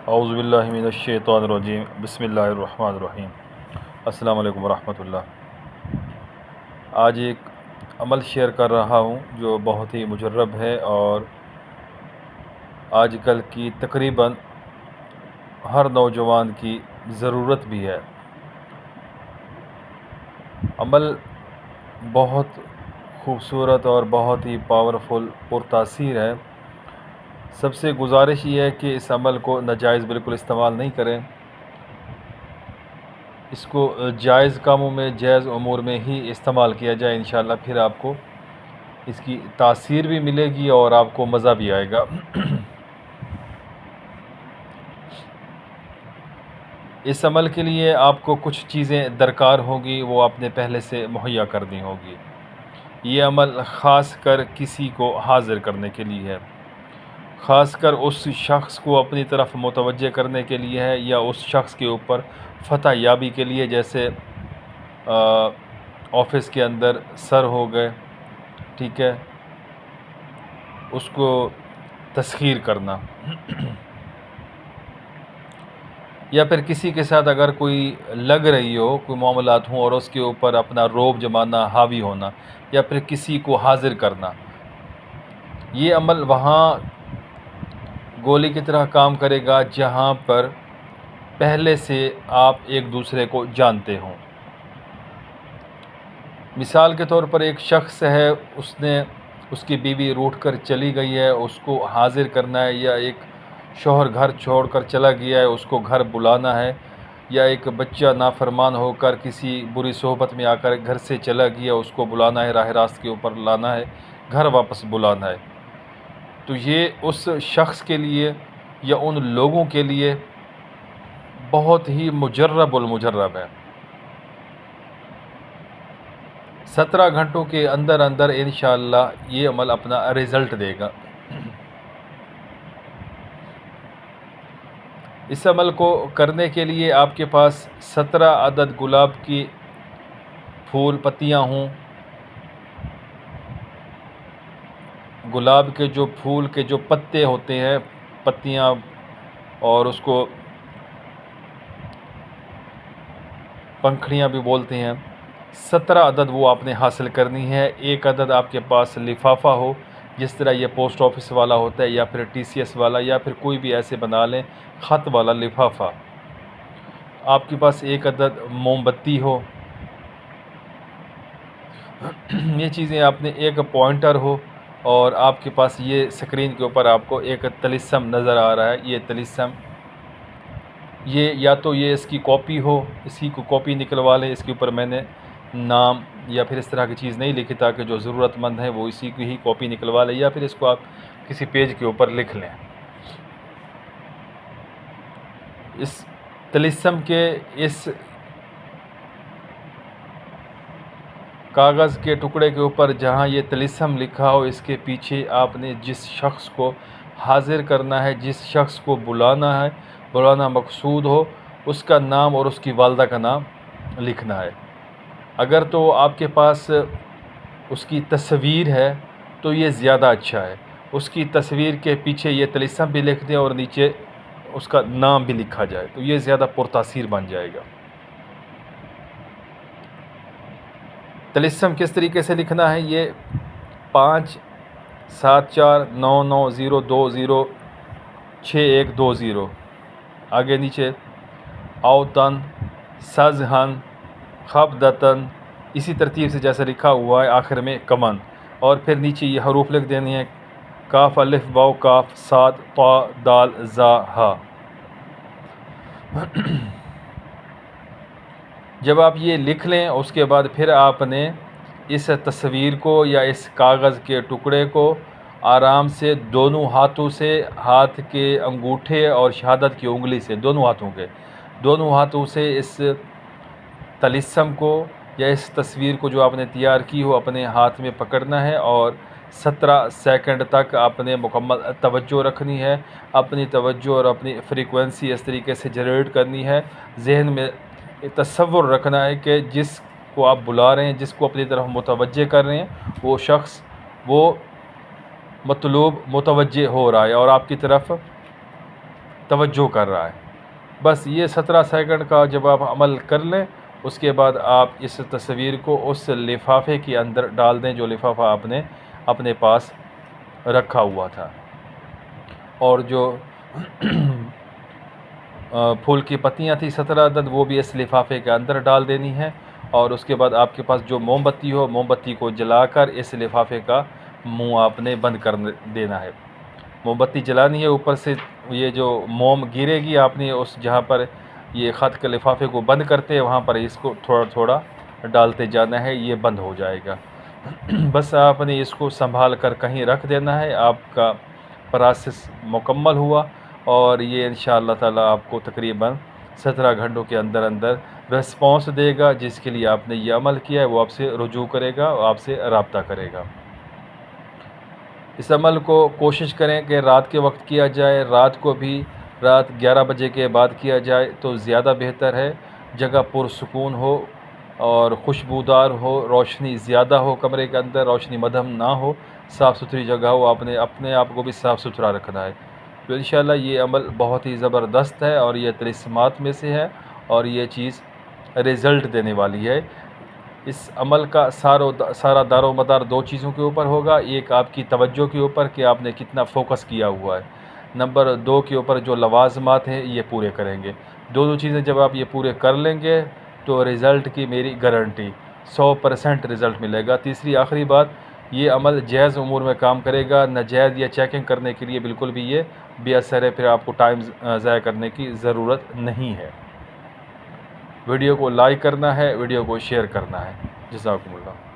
اعوذ باللہ من الشیطان الرجیم بسم اللہ الرحمن الرحیم۔ السلام علیکم ورحمۃ اللہ۔ آج ایک عمل شیئر کر رہا ہوں جو بہت ہی مجرب ہے اور آج کل کی تقریباً ہر نوجوان کی ضرورت بھی ہے۔ عمل بہت خوبصورت اور بہت ہی پاورفل پرتاثیر ہے۔ سب سے گزارش یہ ہے کہ اس عمل کو ناجائز بالکل استعمال نہیں کریں، اس کو جائز کاموں میں، جائز امور میں ہی استعمال کیا جائے، انشاءاللہ پھر آپ کو اس کی تاثیر بھی ملے گی اور آپ کو مزہ بھی آئے گا۔ اس عمل کے لیے آپ کو کچھ چیزیں درکار ہوگی، وہ آپ نے پہلے سے مہیا کرنی ہوگی۔ یہ عمل خاص کر کسی کو حاضر کرنے کے لیے ہے، خاص کر اس شخص کو اپنی طرف متوجہ کرنے کے لیے ہے، یا اس شخص کے اوپر فتح یابی کے لیے، جیسے آفس کے اندر سر ہو گئے، ٹھیک ہے، اس کو تسخیر کرنا، یا پھر کسی کے ساتھ اگر کوئی لگ رہی ہو، کوئی معاملات ہوں اور اس کے اوپر اپنا روب جمانا، حاوی ہونا، یا پھر کسی کو حاضر کرنا۔ یہ عمل وہاں گولی کی طرح کام کرے گا جہاں پر پہلے سے آپ ایک دوسرے کو جانتے ہوں۔ مثال کے طور پر ایک شخص ہے، اس کی بیوی روٹھ کر چلی گئی ہے، اس کو حاضر کرنا ہے، یا ایک شوہر گھر چھوڑ کر چلا گیا ہے، اس کو گھر بلانا ہے، یا ایک بچہ نافرمان ہو کر کسی بری صحبت میں آ کر گھر سے چلا گیا، اس کو بلانا ہے، راہ راست کے اوپر لانا ہے، گھر واپس بلانا ہے۔ تو یہ اس شخص کے لیے یا ان لوگوں کے لیے بہت ہی مجرب المجرب ہے۔ 17 گھنٹوں کے اندر اندر انشاءاللہ یہ عمل اپنا رزلٹ دے گا۔ اس عمل کو کرنے کے لیے آپ کے پاس 17 عدد گلاب کی پھول پتیاں ہوں۔ گلاب کے جو پھول کے جو پتے ہوتے ہیں، پتیاں، اور اس کو پنکھڑیاں بھی بولتے ہیں، 17 عدد وہ آپ نے حاصل کرنی ہے۔ ایک عدد آپ کے پاس لفافہ ہو، جس طرح یہ پوسٹ آفس والا ہوتا ہے، یا پھر TCS والا، یا پھر کوئی بھی ایسے بنا لیں خط والا لفافہ۔ آپ کے پاس ایک عدد موم بتی ہو، یہ چیزیں آپ نے، ایک پوائنٹر ہو، اور آپ کے پاس یہ سکرین کے اوپر آپ کو ایک طلسم نظر آ رہا ہے۔ یہ طلسم، یہ یا تو یہ اس کی کاپی ہو، اسی کو کاپی نکلوا لیں، اس کے اوپر میں نے نام یا پھر اس طرح کی چیز نہیں لکھی، تاکہ جو ضرورت مند ہے وہ اسی کی ہی کاپی نکلوا لیں، یا پھر اس کو آپ کسی پیج کے اوپر لکھ لیں۔ اس طلسم کے اس کاغذ کے ٹکڑے کے اوپر جہاں یہ طلسم لکھا ہو، اس کے پیچھے آپ نے جس شخص کو حاضر کرنا ہے، جس شخص کو بلانا مقصود ہو، اس کا نام اور اس کی والدہ کا نام لکھنا ہے۔ اگر تو آپ کے پاس اس کی تصویر ہے تو یہ زیادہ اچھا ہے، اس کی تصویر کے پیچھے یہ طلسم بھی لکھ دیں اور نیچے اس کا نام بھی لکھا جائے، تو یہ زیادہ پرتاثیر بن جائے گا۔ طلسم کس طریقے سے لکھنا ہے؟ یہ 574990206 آگے نیچے اوتن سزہن خبدتن، اسی ترتیب سے جیسے لکھا ہوا ہے، آخر میں کمن، اور پھر نیچے یہ حروف لکھ دینی ہے، کاف الف واو کاف صاد طا دال زا ہا۔ جب آپ یہ لکھ لیں، اس کے بعد پھر آپ نے اس تصویر کو یا اس کاغذ کے ٹکڑے کو آرام سے دونوں ہاتھوں سے، ہاتھ کے انگوٹھے اور شہادت کی انگلی سے، دونوں ہاتھوں سے اس طلسم کو یا اس تصویر کو جو آپ نے تیار کی ہو اپنے ہاتھ میں پکڑنا ہے، اور 17 سیکنڈ تک آپ نے مکمل توجہ رکھنی ہے۔ اپنی توجہ اور اپنی فریکوینسی اس طریقے سے جنریٹ کرنی ہے، ذہن میں تصور رکھنا ہے کہ جس کو آپ بلا رہے ہیں، جس کو اپنی طرف متوجہ کر رہے ہیں، وہ شخص، وہ مطلوب متوجہ ہو رہا ہے اور آپ کی طرف توجہ کر رہا ہے۔ بس یہ 17 سیکنڈ کا جب آپ عمل کر لیں، اس کے بعد آپ اس تصویر کو اس لفافے کے اندر ڈال دیں جو لفافہ آپ نے اپنے پاس رکھا ہوا تھا، اور جو پھول کی پتیاں تھیں 17 عدد، وہ بھی اس لفافے کے اندر ڈال دینی ہے، اور اس کے بعد آپ کے پاس جو موم بتی ہو، موم بتی کو جلا کر اس لفافے کا منہ آپ نے بند کر دینا ہے۔ موم بتی جلانی ہے، اوپر سے یہ جو موم گرے گی، آپ نے اس جہاں پر یہ خط کے لفافے کو بند کرتے ہیں وہاں پر اس کو تھوڑا تھوڑا ڈالتے جانا ہے، یہ بند ہو جائے گا۔ بس آپ نے اس کو سنبھال کر کہیں رکھ دینا ہے، آپ کا پروسیس مکمل ہوا، اور یہ انشاءاللہ تعالی آپ کو تقریباً 17 گھنٹوں کے اندر اندر رسپانس دے گا۔ جس کے لیے آپ نے یہ عمل کیا ہے وہ آپ سے رجوع کرے گا اور آپ سے رابطہ کرے گا۔ اس عمل کو کوشش کریں کہ رات کے وقت کیا جائے، رات کو بھی رات 11 بجے کے بعد کیا جائے تو زیادہ بہتر ہے۔ جگہ پرسکون ہو اور خوشبودار ہو، روشنی زیادہ ہو، کمرے کے اندر روشنی مدھم نہ ہو، صاف ستھری جگہ ہو، آپ نے اپنے آپ کو بھی صاف ستھرا رکھنا ہے۔ تو انشاءاللہ یہ عمل بہت ہی زبردست ہے، اور یہ طلسمات میں سے ہے، اور یہ چیز رزلٹ دینے والی ہے۔ اس عمل کا سارا دار و مدار دو چیزوں کے اوپر ہوگا۔ ایک آپ کی توجہ کے اوپر کہ آپ نے کتنا فوکس کیا ہوا ہے، نمبر 2 کے اوپر جو لوازمات ہیں یہ پورے کریں گے۔ دونوں چیزیں جب آپ یہ پورے کر لیں گے تو رزلٹ کی میری گارنٹی 100% رزلٹ ملے گا۔ تیسری آخری بات، یہ عمل جائز امور میں کام کرے گا، ناجائز یا چیکنگ کرنے کے لیے بالکل بھی یہ بے اثر ہے، پھر آپ کو ٹائم ضائع کرنے کی ضرورت نہیں ہے۔ ویڈیو کو لائک کرنا ہے، ویڈیو کو شیئر کرنا ہے۔ جزاکم اللہ۔